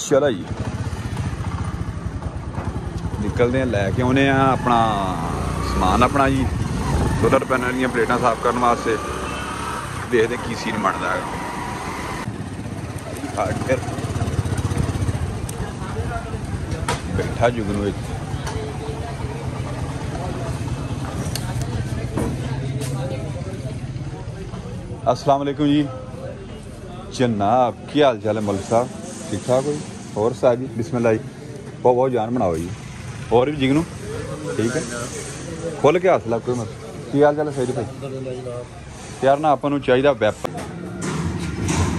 चलो जी निकलते हैं, लैके आने अपना समान अपना जी सोलर पैनल दी प्लेटां साफ करने वास्ते। देखते की सीन बनता है। बैठा जुगनू अस्सलाम वालेकुम जी जनाब, की हाल चाल है मलिक साहब? ठीक ठाक हो जी? और साहब जी बिस्मिल्लाह जी, बहुत बहुत जान बनाओ जी। और भी जिगनू ठीक है, खुल के हाथ ला कोई मत। की हाल चाल है सही भाई? यार ना अपन चाहिए वैपन,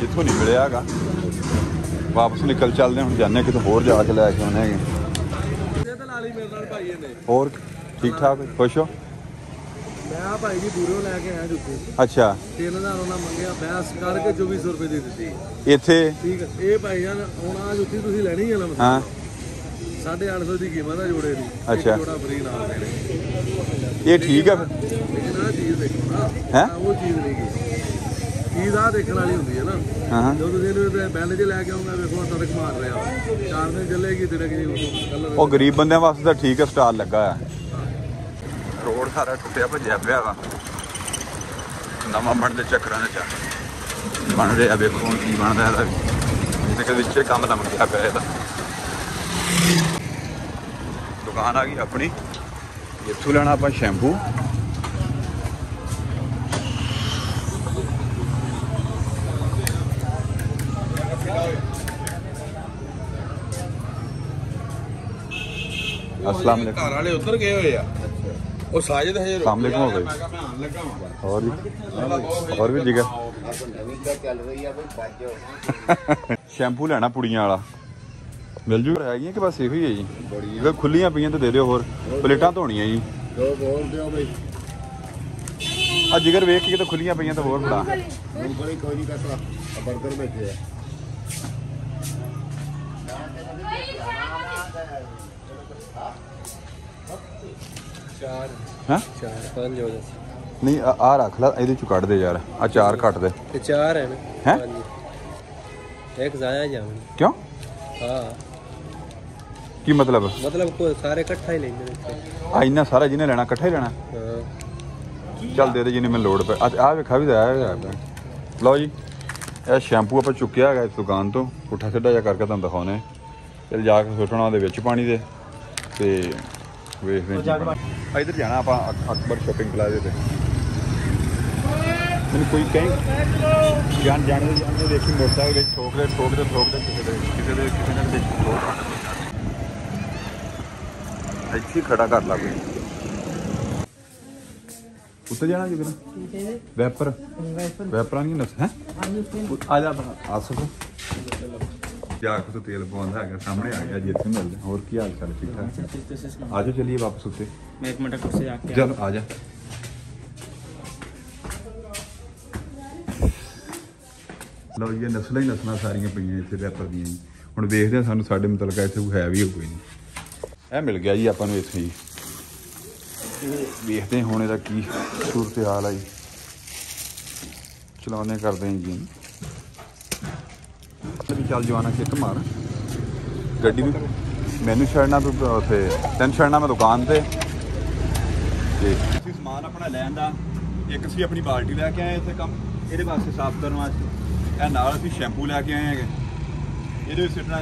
इतों नहीं मिले है, वापस निकल चलते हम, जाने कि होर जाके लैके आने। और ठीक ठाक खुश हो? मैं भाई जी दूरों लैके आया जुत्ती। अच्छा 3000 उन्होंने मंगया, बहस करके 2400 रुपए दी दी इत्थे। ठीक है ये भाई जान हुण आ जुत्ती तुसीं लैनी है ना? हाँ 850 की कीमत है जोड़े की। अच्छा जोड़ा फ्री नाल देने, ये ठीक है फिर? लेकिन आ चीज़ देखो ना, हैं वो चीज़ नहीं की चीज़ आ देखने वाली होंदी है ना। हाँ जो तुसीं बैल च लैके आऊँगा देखो तड़क मार रहा 4 दिन चलेगी तिड़क जी कलर। वो गरीब बंदे वास्ते तो ठीक है, स्टाल लगा है। रोड सारा टुटिया भजया पिया वा, नवा बनते चक्कर बन रहा। देखो हम की बनता है, विचे काम लमकिया पिया। दुकान आ गई अपनी, इतों लेना आप शैम्पू। अस्सलाम वालेकुम। घर वाले उधर गए हुए वो साजिद है सामने हो गई। और भी जिगर शैम्पू लेना पुड़ियां वाला मिल जू है कि बस यही है जी? अगर खुलियां पईयां तो दे दिओ, होर प्लेटां धोनियां जी। आ जिगर वेख के तो खुलियां पईयां तो होर बड़ा। हाँ 4-5 हो जाए नहीं आ रख ला, ये कट दे यार, आ 4 कट दे। 4 है ना? हैं एक जाया जाऊँ क्यों? हाँ की मतलब को सारे इकट्ठा ही लेंगे। आ इन्ना सारा जिन्हें लेना इकट्ठा ही लेना? चल दे दे जिन्हें मैं लोड़ पे। आ वेखा भी आया। लो जी यह शैम्पू आप चुक्या है इस दुकान तो, पुट्ठा सीधा जा करके तुम दिखाने। चल जाके सुटना पानी दे ते वेखते इधर जाना आप अकबर शॉपिंग प्लाजे से। मैंने कोई कहीं जाने देखी मोटरसाइकिल ठोकते किसी खड़ा कर ला कोई उत्ते जाना जी वैपर वैपरा नहीं नस है। आ जा आ सको जाके तो तेल पौंदा है सामने आ गया जी, इतने मिलते। और की हाल चाल? ठीक ठाक आ जाओ, चलिए वापस उत्ते। मैं 1 मिनट से आके चल आ जा। लो ये नस्लें ही नस्ल सारिया पईयां इत्थे वैपर दी जी। हुण देखते हैं सानू साडे मुतलक इत्थे है भी कोई नहीं। यह मिल गया जी आपां नूं इत्थे जी। देखते हैं हुण इहदा की सूरत हाल है जी। चलाने करते हैं जी भी। चल जवाना किक मार गड्डी नूं, मैनू छड़ना तू उत्थे, तैन छड़ना मैं दुकान ते। समान अपना लैन दा एक असीं अपनी बाल्टी लैके आए इत्थे काम इहदे वास्ते साफ करन वास्ते। ਇਹ ਨਾਲ ਅਸੀਂ ਸ਼ੈਂਪੂ ਲੈ ਕੇ ਆਏ ਹੈਗੇ, ਇਹਦੇ ਵਿੱਚ ਸਿੱਟਣਾ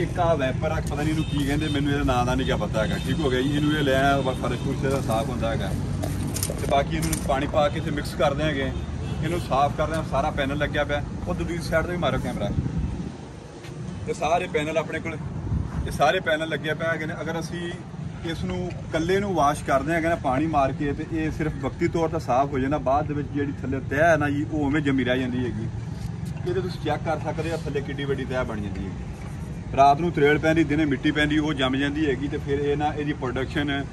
ਇੱਕ ਆ ਵੈਪਰ ਆ, ਪਤਾ ਨਹੀਂ ਇਹਨੂੰ ਕੀ ਕਹਿੰਦੇ, ਮੈਨੂੰ ਇਹਦਾ ਨਾਂ ਦਾ ਨਹੀਂ ਪਤਾ ਹੈਗਾ। ਠੀਕ ਹੋ ਗਿਆ ਜੀ, ਇਹਨੂੰ ਇਹ ਲੈ ਆਇਆ ਫਰਸ਼ ਫੁਰਸ਼ ਦਾ ਸਾਫ਼ ਹੁੰਦਾ ਹੈਗਾ। ਤੇ ਬਾਕੀ ਇਹਨੂੰ ਪਾਣੀ ਪਾ ਕੇ ਤੇ ਮਿਕਸ ਕਰਦੇ ਹੈਗੇ, ਇਹਨੂੰ ਸਾਫ਼ ਕਰਦੇ ਹਾਂ। ਸਾਰਾ ਪੈਨਲ ਲੱਗਿਆ ਪਿਆ, ਉਹ ਦੂਜੀ ਸਾਈਡ ਤੇ ਵੀ ਮਾਰੋ ਕੈਮਰਾ। ਇਹ ਸਾਰੇ ਪੈਨਲ ਆਪਣੇ ਕੋਲ, ਇਹ ਸਾਰੇ ਪੈਨਲ ਲੱਗੇ ਪਏ ਹੈਗੇ ਨੇ। ਅਗਰ ਅਸੀਂ ਇਸ ਨੂੰ ਕੱਲੇ ਨੂੰ ਵਾਸ਼ ਕਰਦੇ ਹੈਗੇ ਨਾ ਪਾਣੀ ਮਾਰ ਕੇ, ਤੇ ਇਹ ਸਿਰਫ ਵਕਤੀ ਤੌਰ ਤੇ ਸਾਫ਼ ਹੋ ਜਾਂਦਾ। ਬਾਅਦ ਦੇ ਵਿੱਚ ਜਿਹੜੀ ਥੱਲੇ ਤਹਿ ਹੈ ਨਾ ਜੀ, ਉਹ ਉਵੇਂ ਜੰਮੀ ਰਹਿ ਜਾਂਦੀ ਹੈਗੀ। ਇਹਦੇ ਤੁਸੀਂ ਚੈੱਕ ਕਰ ਸਕਦੇ ਆ ਥੱਲੇ ਕਿੱਡੀ ਵੱਡੀ ਤਹਿ ਬਣ ਜਾਂਦੀ ਹੈ। ਰਾਤ ਨੂੰ ਤਰੇਲ ਪੈਂਦੀ, ਦਿਨੇ ਮਿੱਟੀ ਪੈਂਦੀ, ਉਹ ਜੰਮ ਜਾਂਦੀ ਹੈਗੀ। ਤੇ ਫਿਰ ਇਹ ਨਾ ਇਹਦੀ ਪ੍ਰੋਡਕਸ਼ਨ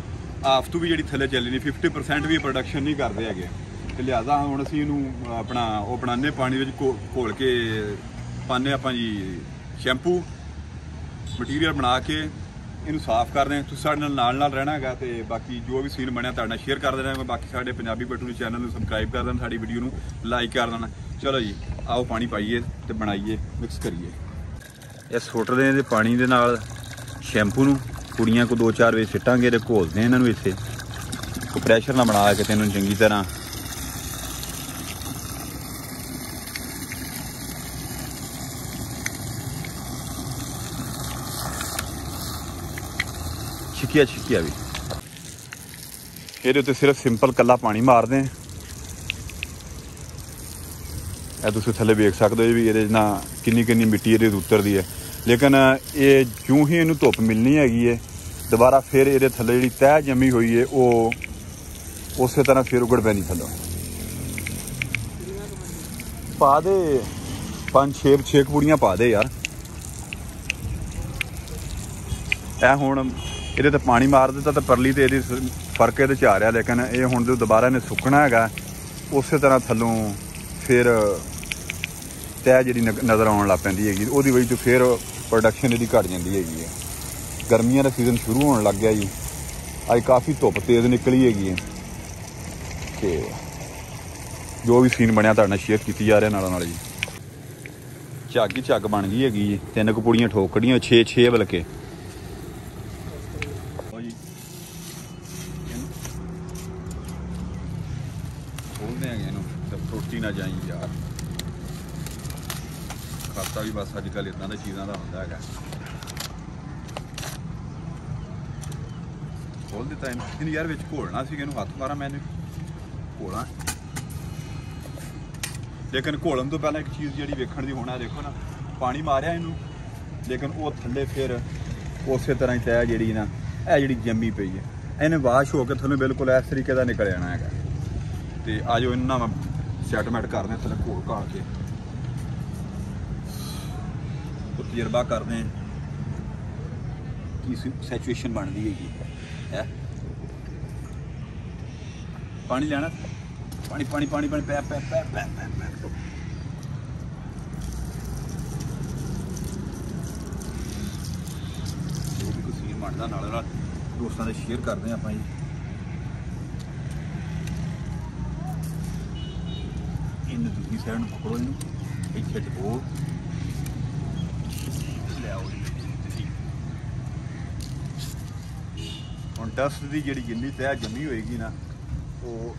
ਆਫਤੂ ਵੀ ਜਿਹੜੀ ਥੱਲੇ ਚੱਲੀ ਨਹੀਂ, 50% ਵੀ ਪ੍ਰੋਡਕਸ਼ਨ ਨਹੀਂ ਕਰਦੇ ਹੈਗੇ। ਤੇ ਲਿਹਾਜ਼ਾ ਹੁਣ ਅਸੀਂ ਇਹਨੂੰ ਆਪਣਾ ਉਹ ਬਣਾਉਂਦੇ ਪਾਣੀ ਵਿੱਚ ਘੋਲ ਕੇ ਪਾਉਂਦੇ ਆਪਾਂ ਜੀ ਸ਼ੈਂਪੂ ਮਟੀਰੀਅਲ ਬਣਾ ਕੇ ਇਹਨੂੰ ਸਾਫ਼ ਕਰਦੇ ਹਾਂ। ਤੁਸੀਂ ਸਾਡੇ ਨਾਲ ਰਹਿਣਾ ਹੈਗਾ ਤੇ ਬਾਕੀ ਜੋ ਵੀ ਸੀਨ ਬਣਿਆ ਤੁਹਾਡੇ ਨਾਲ ਸ਼ੇਅਰ ਕਰਦੇ ਰਹਾਂਗੇ। ਬਾਕੀ ਸਾਡੇ ਪੰਜਾਬੀ ਬਟੂਰੀ ਚੈਨਲ ਨੂੰ ਸਬਸਕ੍ਰਾਈਬ ਕਰ ਦੇਣਾ, ਸਾਡੀ ਵੀਡੀਓ ਨੂੰ ਲਾਈਕ ਕਰ ਦੇਣਾ। ਚਲੋ ਜੀ ਆਓ ਪਾਣੀ ਪਾਈਏ ਤੇ ਬਣਾਈਏ, ਮਿਕਸ ਕਰੀਏ। ਇਹ ਸੁੱਟਦੇ ਇਹਦੇ ਪਾਣੀ ਦੇ ਨਾਲ ਸ਼ੈਂਪੂ ਨੂੰ, ਕੁੜੀਆਂ ਕੋ 2-4 ਵੇ ਸਿੱਟਾਂਗੇ ਤੇ ਘੋਲਦੇ ਇਹਨਾਂ ਨੂੰ ਇੱਥੇ ਪ੍ਰੈਸ਼ਰ ਨਾਲ ਬਣਾ ਕੇ ਤੈਨੂੰ ਚੰਗੀ ਤਰ੍ਹਾਂ ਛਿੱਕਿਆ ਵੀ ਇਹਦੇ ਉੱਤੇ ਸਿਰਫ ਸਿੰਪਲ ਕੱਲਾ ਪਾਣੀ ਮਾਰਦੇ। ਇਹ ਤੁਸੀਂ ਥੱਲੇ ਵੇਖ ਸਕਦੇ ਹੋ ਵੀ ਇਹਦੇ ਨਾਲ ਕਿੰਨੀ ਮਿੱਟੀ ਇਹਦੇ ਉਤਰਦੀ ਹੈ। ਲੇਕਿਨ ਇਹ ਜਿਉਂ ਹੀ ਇਹਨੂੰ ਧੁੱਪ ਮਿਲਣੀ ਹੈਗੀ ਹੈ ਦੁਬਾਰਾ ਫਿਰ ਇਹਦੇ ਥੱਲੇ ਜਿਹੜੀ ਤਹਿ ਜੰਮੀ ਹੋਈ ਹੈ ਉਹ ਉਸੇ ਤਰ੍ਹਾਂ ਫਿਰ ਉਗੜ ਪੈਣੀ ਥੱਲੋਂ। ਪਾ ਦੇ 5-6 ਪੁੜੀਆਂ ਪਾ ਦੇ ਯਾਰ। ਇਹ ਹੁਣ ਇਹਦੇ ਤੇ ਪਾਣੀ ਮਾਰ ਦਿੱਤਾ ਤਾਂ ਪਰਲੀ ਤੇ ਇਹਦੀ ਫਰਕ ਇਹਦੇ 'ਚ ਆ ਰਿਹਾ, ਲੇਕਿਨ ਇਹ ਹੁਣ ਜਦੋਂ ਦੁਬਾਰਾ ਇਹਨੇ ਸੁੱਕਣਾ ਹੈਗਾ ਉਸੇ ਤਰ੍ਹਾਂ ਥੱਲੋਂ ਫਿਰ ਤਹਿ ਜਿਹੜੀ ਨਜ਼ਰ ਆਉਣ ਲੱਗ ਪੈਂਦੀ ਹੈਗੀ। ਉਹਦੀ ਵਜ੍ਹਾ ਤੋਂ ਫਿਰ ਪ੍ਰੋਡਕਸ਼ਨ ਇਹਦੀ ਘੱਟ ਜਾਂਦੀ ਹੈਗੀ ਹੈ। ਗਰਮੀਆਂ ਦਾ ਸੀਜ਼ਨ ਸ਼ੁਰੂ ਹੋਣ ਲੱਗ ਗਿਆ ਜੀ। ਅੱਜ ਕਾਫੀ ਧੁੱਪ ਤੇਜ਼ ਨਿਕਲੀ ਹੈਗੀ ਹੈ ਤੇ ਜੋ ਵੀ ਸੀਨ ਬਣਿਆ ਤੁਹਾਡੇ ਨਾਲ ਸ਼ੇਅਰ ਕੀਤੀ ਜਾ ਰਿਹਾ ਨਾਲੋਂ ਨਾਲ ਜੀ। ਝੱਗ ਬਣ ਗਈ ਹੈਗੀ ਜੀ। 3 ਕੁ ਪੁੜੀਆਂ ਠੋਕ ਕੜੀਆਂ 6 ਬਲਕਿ। ਖੋਲਦੇ ਹੈਗੇ ਇਹਨੂੰ ਤੇ ਟੁੱਟੀ ਨਾ ਜਾਈ ਯਾਰ। ਖਾਤਾ ਵੀ ਬਸ ਅੱਜ ਕੱਲ੍ਹ ਇੱਦਾਂ ਦੀ ਚੀਜ਼ਾਂ ਦਾ ਹੁੰਦਾ ਹੈਗਾ। ਖੋਲ ਦਿੱਤਾ ਇਹਨੂੰ ਯਾਰ। ਵਿੱਚ ਘੋਲਣਾ ਸੀ, ਇਹਨੂੰ ਹੱਥ ਮਾਰਾਂ ਮੈਨੂੰ ਘੋਲਾਂ। ਲੇਕਿਨ ਘੋਲਣ ਤੋਂ ਪਹਿਲਾਂ ਇੱਕ ਚੀਜ਼ ਜਿਹੜੀ ਵੇਖਣ ਦੀ ਹੋਣਾ, ਦੇਖੋ ਨਾ ਪਾਣੀ ਮਾਰਿਆ ਇਹਨੂੰ, ਲੇਕਿਨ ਉਹ ਥੱਲੇ ਫਿਰ ਉਸੇ ਤਰ੍ਹਾਂ ਹੀ ਤਹਿ ਜਿਹੜੀ ਨਾ ਇਹ ਜਿਹੜੀ ਜੰਮੀ ਪਈ ਹੈ ਇਹਨੇ ਵਾਸ਼ ਹੋ ਕੇ ਤੁਹਾਨੂੰ ਬਿਲਕੁਲ ਇਸ ਤਰੀਕੇ ਦਾ ਨਿਕਲ ਜਾਣਾ ਹੈਗਾ। ਤੇ ਆ ਜਾਓ ਇਹਨਾਂ ਨਾਲ ਸੈਟਮੈਂਟ ਕਰਦੇ ਥੱਲੇ ਘੋਲ ਘਾਲ ਕੇ ਤਜਰਬਾ ਕਰਦੇ ਕੀ ਸਿਚੁਏਸ਼ਨ ਬਣਦੀ ਹੈਗੀ ਹੈ। ਪਾਣੀ ਲੈਣਾ, ਪਾਣੀ ਪੈ ਜੋ ਵੀ ਕੋਈ ਸੀਨ ਬਣਦਾ ਨਾਲ ਦੋਸਤਾਂ ਦੇ ਸ਼ੇਅਰ ਕਰਦੇ ਆਪਾਂ ਜੀ। ਇਹਨੂੰ ਦੂਜੀ ਸਾਈਡ ਨੂੰ ਪਕੜੋ, ਇਹਨੂੰ ਇੱਥੇ ਚਕੋ ਲਿਆਓ ਜੀ। ਹੁਣ ਡਸਟ ਦੀ ਜਿਹੜੀ ਜਿੰਨੀ ਤਹਿ ਜੰਮੀ ਹੋਏਗੀ ਨਾ ਉਹ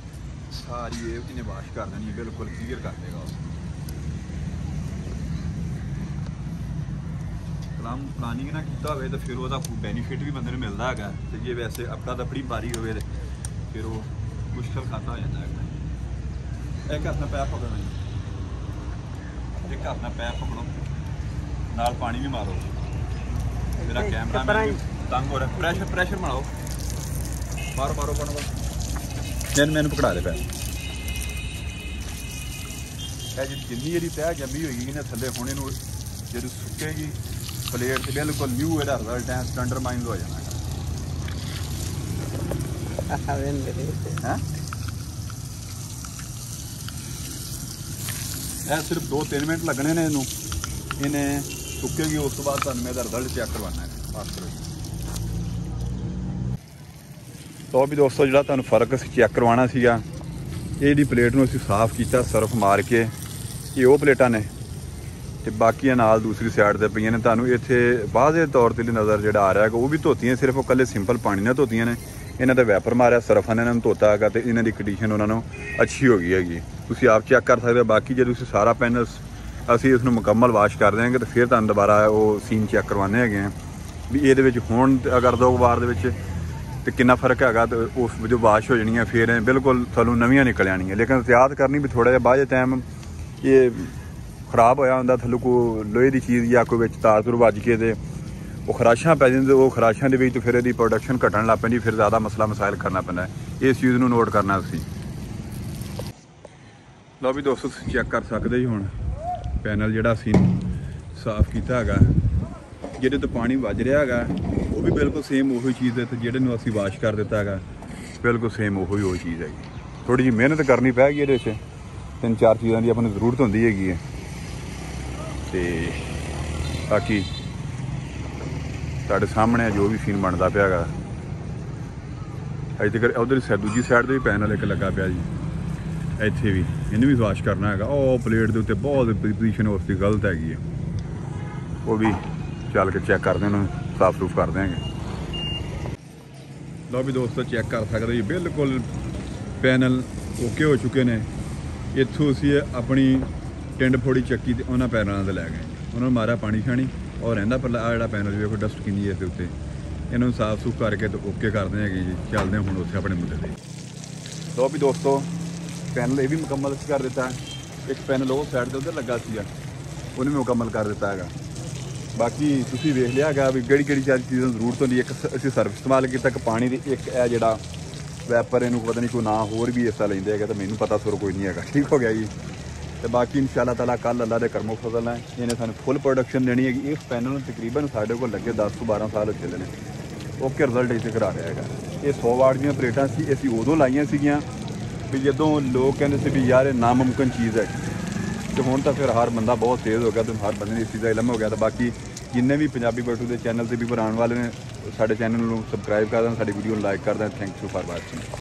ਸਾਰੀ ਇਹਨੇ ਵਾਸ਼ ਕਰ ਦੇਣੀ ਹੈ, ਬਿਲਕੁਲ ਕਲੀਅਰ ਕਰ ਦੇਗਾ। ਪਲਾਨਿੰਗ ਨਾ ਕੀਤਾ ਹੋਵੇ ਤਾਂ ਫਿਰ ਉਹਦਾ ਬੈਨੀਫਿਟ ਵੀ ਬੰਦੇ ਨੂੰ ਮਿਲਦਾ ਹੈਗਾ। ਤੇ ਜੇ ਵੈਸੇ ਆਪਣਾ ਦਪੜੀ ਬਾਰੀ ਹੋਵੇ ਤੇ ਫਿਰ ਉਹ ਮੁਸ਼ਕਲ ਖਾਤਾ ਹੋ ਜਾਂਦਾ ਹੈਗਾ। ਇੱਕ ਹੱਥ ਨਾਲ ਪੈਰ ਪਕੜਨਾ, ਇੱਕ ਹੱਥ ਨਾਲ ਪੈਰ ਪਕੜੋ, ਨਾਲ ਪਾਣੀ ਵੀ ਮਾਰੋ। ਮੇਰਾ ਕੈਮਰਾ ਤੰਗ ਹੋ ਰਿਹਾ। ਪ੍ਰੈਸ਼ਰ ਬਣਾਓ, ਮਾਰੋ ਮੈਨੂੰ ਪਕੜਾ ਦੇ ਪੈਰ। ਇਹ ਜਿੰਨੀ ਇਹਦੀ ਤਹਿ ਜੰਮੀ ਹੋਈ ਨਾ ਥੱਲੇ, ਹੁਣ ਇਹਨੂੰ ਜਦੋਂ ਸੁੱਕੇਗੀ ਪਲੇਟ ਤੇ ਬਿਲਕੁਲ ਨਿਊ ਇਹਦਾ ਰਿਜ਼ਲਟ ਹੈ, ਸਟੈਂਡਰਡ ਮਾਈਂਡ ਹੋ ਜਾਣਾ ਹੈ। ਇਹ ਸਿਰਫ 2-3 ਮਿੰਟ ਲੱਗਣੇ ਨੇ ਇਹਨੂੰ। ਇਹਨੇ ਸੁੱਕੇਗੀ ਉਸ ਤੋਂ ਬਾਅਦ ਤੁਹਾਨੂੰ ਇਹਦਾ ਰਿਜ਼ਲਟ ਚੈੱਕ ਕਰਵਾਉਣਾ ਹੈ। ਪਾਸ ਕਰੋ ਜੀ। ਤਾਂ ਵੀ ਦੋਸਤੋ ਜਿਹੜਾ ਤੁਹਾਨੂੰ ਫਰਕ ਅਸੀਂ ਚੈੱਕ ਕਰਵਾਉਣਾ ਸੀਗਾ, ਇਹਦੀ ਪਲੇਟ ਨੂੰ ਅਸੀਂ ਸਾਫ਼ ਕੀਤਾ ਸਰਫ ਮਾਰ ਕੇ। ਇਹ ਉਹ ਪਲੇਟਾਂ ਨੇ ਤੇ ਬਾਕੀਆਂ ਨਾਲ ਦੂਸਰੀ ਸਾਈਡ 'ਤੇ ਪਈਆਂ ਨੇ। ਤੁਹਾਨੂੰ ਇੱਥੇ ਵਾਧੇ ਤੌਰ 'ਤੇ ਨਜ਼ਰ ਜਿਹੜਾ ਆ ਰਿਹਾ ਹੈਗਾ ਉਹ ਵੀ ਧੋਤੀਆਂ, ਸਿਰਫ ਉਹ ਇਕੱਲੇ ਸਿੰਪਲ ਪਾਣੀ ਨਾਲ ਧੋਤੀਆਂ ਨੇ। ਇਹਨਾਂ ਦਾ ਵੈਪਰ ਮਾਰਿਆ ਸਰਫਾਂ ਨੇ ਇਹਨਾਂ ਨੂੰ ਧੋਤਾ ਹੈਗਾ ਤੇ ਇਹਨਾਂ ਦੀ ਕੰਡੀਸ਼ਨ ਉਹਨਾਂ ਨੂੰ ਅੱਛੀ ਹੋ ਗਈ ਹੈਗੀ। ਤੁਸੀਂ ਆਪ ਚੈੱਕ ਕਰ ਸਕਦੇ ਹੋ। ਬਾਕੀ ਜੇ ਤੁਸੀਂ ਸਾਰਾ ਪੈਨਲ ਅਸੀਂ ਇਸ ਨੂੰ ਮੁਕੰਮਲ ਵਾਸ਼ ਕਰ ਦਿਆਂਗੇ ਤਾਂ ਫਿਰ ਤੁਹਾਨੂੰ ਦੁਬਾਰਾ ਉਹ ਸੀਨ ਚੈੱਕ ਕਰਵਾਉਂਦੇ ਹੈਗੇ ਆ ਵੀ ਇਹਦੇ ਵਿੱਚ ਹੁਣ ਅਗਰ 2 ਵਾਰ ਦੇ ਵਿੱਚ ਤੇ ਕਿੰਨਾ ਫਰਕ ਹੈਗਾ। ਤੇ ਉਸ ਜੋ ਵਾਸ਼ ਹੋ ਜਾਣੀਆਂ ਫਿਰ ਬਿਲਕੁਲ ਤੁਹਾਨੂੰ ਨਵੀਆਂ ਨਿਕਲ ਆਣੀਆਂ। ਲੇਕਿਨ ਇhtiyਾਤ ਕਰਨੀ ਵੀ ਥੋੜ੍ਹਾ ਜਿਹਾ ਬਾਅਦ ਟਾਈਮ ਇਹ ਖਰਾਬ ਹੋਇਆ ਹੁੰਦਾ, ਥੱਲੋਂ ਕੋਈ ਲੋਹੇ ਦੀ ਚੀਜ਼ ਜਾਂ ਕੋਈ ਵਿੱਚ ਤਾਰ ਤੁਰ ਵੱਜ ਕੇ ਤੇ ਉਹ ਖਰਾਸ਼ਾਂ ਪੈ ਜਾਂਦੇ। ਉਹ ਖਰਾਸ਼ਾਂ ਦੇ ਵਿੱਚ ਫਿਰ ਇਹਦੀ ਪ੍ਰੋਡਕਸ਼ਨ ਘਟਣ ਲੱਗ ਪੈਂਦੀ, ਫਿਰ ਜ਼ਿਆਦਾ ਮਸਾਇਲ ਕਰਨਾ ਪੈਂਦਾ। ਇਸ ਚੀਜ਼ ਨੂੰ ਨੋਟ ਕਰਨਾ ਤੁਸੀਂ। ਲਓ ਵੀ ਦੋਸਤੋ ਤੁਸੀਂ ਚੈੱਕ ਕਰ ਸਕਦੇ ਜੀ। ਹੁਣ ਪੈਨਲ ਜਿਹੜਾ ਅਸੀਂ ਸਾਫ਼ ਕੀਤਾ ਹੈਗਾ, ਜਿਹਦੇ ਤੋਂ ਪਾਣੀ ਵੱਜ ਰਿਹਾ ਹੈਗਾ ਉਹ ਵੀ ਬਿਲਕੁਲ ਸੇਮ ਉਹੀ ਚੀਜ਼ ਹੈ ਤੇ ਜਿਹੜੇ ਨੂੰ ਅਸੀਂ ਵਾਸ਼ ਕਰ ਦਿੱਤਾ ਹੈਗਾ ਬਿਲਕੁਲ ਸੇਮ ਉਹੀ ਚੀਜ਼ ਹੈਗੀ। ਥੋੜ੍ਹੀ ਜਿਹੀ ਮਿਹਨਤ ਕਰਨੀ ਪੈ ਗਈ ਇਹਦੇ ਵਿੱਚ। 3-4 ਚੀਜ਼ਾਂ ਦੀ ਆਪਾਂ ਨੂੰ ਜ਼ਰੂਰਤ ਹੁੰਦੀ ਹੈਗੀ ਹੈ ਤੇ ਬਾਕੀ ਤੁਹਾਡੇ ਸਾਹਮਣੇ ਜੋ ਵੀ ਸੀਨ ਬਣਦਾ ਪਿਆ ਹੈਗਾ। ਅਜੇ ਤੱਕ ਉਧਰ ਦੂਜੀ ਸਾਈਡ 'ਤੇ ਵੀ ਪੈਨਲ ਇੱਕ ਲੱਗਾ ਪਿਆ ਜੀ। ਇੱਥੇ ਵੀ ਇਹਨੂੰ ਵੀ ਵਾਸ਼ ਕਰਨਾ ਹੈਗਾ। ਉਹ ਪਲੇਟ ਦੇ ਉੱਤੇ ਬਹੁਤ ਪੋਜੀਸ਼ਨ ਉਸ ਦੀ ਗਲਤ ਹੈਗੀ ਹੈ, ਉਹ ਵੀ ਚੱਲ ਕੇ ਚੈੱਕ ਕਰਦੇ ਉਹਨੂੰ ਸਾਫ਼ ਸੂਫ ਕਰ ਦਿਆਂਗੇ। ਲਓ ਵੀ ਦੋਸਤੋ ਚੈੱਕ ਕਰ ਸਕਦੇ ਜੀ ਬਿਲਕੁਲ ਪੈਨਲ ਓਕੇ ਹੋ ਚੁੱਕੇ ਨੇ। ਇੱਥੋਂ ਅਸੀਂ ਆਪਣੀ ਟਿੰਡ ਫੋੜੀ ਚੱਕੀ ਤੇ ਉਹਨਾਂ ਪੈਨਲਾਂ ਤੇ ਲੈ ਗਏ, ਉਹਨਾਂ ਨੂੰ ਮਾਰਿਆ ਪਾਣੀ ਛਾਣੀ ਔਰ ਰਹਿੰਦਾ ਪਰਲਾ ਆਹ ਜਿਹੜਾ ਪੈਨਲ ਵੇਖੋ ਡਸਟ ਕਿੰਨੀ ਹੈ ਇਸ ਦੇ ਉੱਤੇ, ਇਹਨਾਂ ਨੂੰ ਸਾਫ਼ ਸੂਫ ਕਰਕੇ ਤੇ ਓਕੇ ਕਰਦੇ ਹੈਗੇ ਜੀ। ਚੱਲਦੇ ਹਾਂ ਹੁਣ ਉੱਥੇ ਆਪਣੇ ਮੁੰਡੇ ਦੇ। ਲਓ ਵੀ ਦੋਸਤੋ ਪੈਨਲ ਇਹ ਵੀ ਮੁਕੰਮਲ ਕਰ ਦਿੱਤਾ, ਇੱਕ ਪੈਨਲ ਉਹ ਸਾਈਡ ਦੇ ਉੱਤੇ ਲੱਗਾ ਸੀਗਾ ਉਹਨੇ ਵੀ ਮੁਕੰਮਲ ਕਰ ਦਿੱਤਾ ਹੈਗਾ। ਬਾਕੀ ਤੁਸੀਂ ਵੇਖ ਲਿਆ ਹੈਗਾ ਵੀ ਕਿਹੜੀ ਕਿਹੜੀ ਚੀਜ਼ਾਂ ਦੀ ਜ਼ਰੂਰਤ ਹੁੰਦੀ। ਇੱਕ ਅਸੀਂ ਸਰਫ ਇਸਤੇਮਾਲ ਕੀਤਾ, ਇੱਕ ਪਾਣੀ ਦੀ, ਇੱਕ ਇਹ ਜਿਹੜਾ ਵੈਪਰ ਇਹਨੂੰ ਪਤਾ ਨਹੀਂ ਕੋਈ ਨਾ ਹੋਰ ਵੀ ਹਿੱਸਾ ਲੈਂਦੇ ਹੈਗਾ ਤਾਂ ਮੈਨੂੰ ਪਤਾ ਸੁਰ ਕੋਈ ਨਹੀਂ ਹੈਗਾ। ਠੀਕ ਹੋ ਗਿਆ ਜੀ। ਤੇ ਬਾਕੀ ਇਨਸ਼ਾਅੱਲਾ ਤਾਲਾ ਕੱਲ੍ਹ ਅੱਲਾ ਦੇ ਕਰਮੋ ਫਜ਼ਲ ਹੈ ਇਹਨੇ ਸਾਨੂੰ ਫੁੱਲ ਪ੍ਰੋਡਕਸ਼ਨ ਦੇਣੀ ਹੈਗੀ। ਇਸ ਪੈਨਲ ਨੂੰ ਤਕਰੀਬਨ ਸਾਡੇ ਕੋਲ ਲੱਗੇ 10 ਤੋਂ 12 ਸਾਲ ਚੱਲੇ ਨੇ। ਓਕੇ ਰਿਜ਼ਲਟ ਇੱਥੇ ਕਰਾ ਰਿਹਾ ਹੈਗਾ। ਇਹ 100 ਵਾਟ ਦੀਆਂ ਪਲੇਟਾਂ ਸੀ, ਅਸੀਂ ਉਦੋਂ ਲਾਈਆਂ ਸੀਗੀਆਂ ਵੀ ਜਦੋਂ ਲੋਕ ਕਹਿੰਦੇ ਸੀ ਵੀ ਯਾਰ ਇਹ ਨਾਮੁਮਕਿਨ ਚੀਜ਼ ਹੈ, ਤੇ ਹੁਣ ਤਾਂ ਫਿਰ ਹਰ ਬੰਦਾ ਬਹੁਤ ਤੇਜ਼ ਹੋ ਗਿਆ ਤੇ ਹਰ ਬੰਦੇ ਨੂੰ ਇਸ ਚੀਜ਼ ਦਾ ਇਲਮ ਹੋ ਗਿਆ। ਤਾਂ ਬਾਕੀ ਜਿੰਨੇ ਵੀ ਪੰਜਾਬੀ ਬੈਠੂ ਦੇ ਚੈਨਲ ਤੇ ਵੀ ਬਣਾਉਣ ਵਾਲੇ ਨੇ ਸਾਡੇ ਚੈਨਲ ਨੂੰ ਸਬਸਕ੍ਰਾਈਬ ਕਰ ਦੇਣ, ਸਾਡੀ ਵੀਡੀਓ ਨੂੰ ਲਾਈਕ ਕਰ ਦੇਣ। Thank you for watching.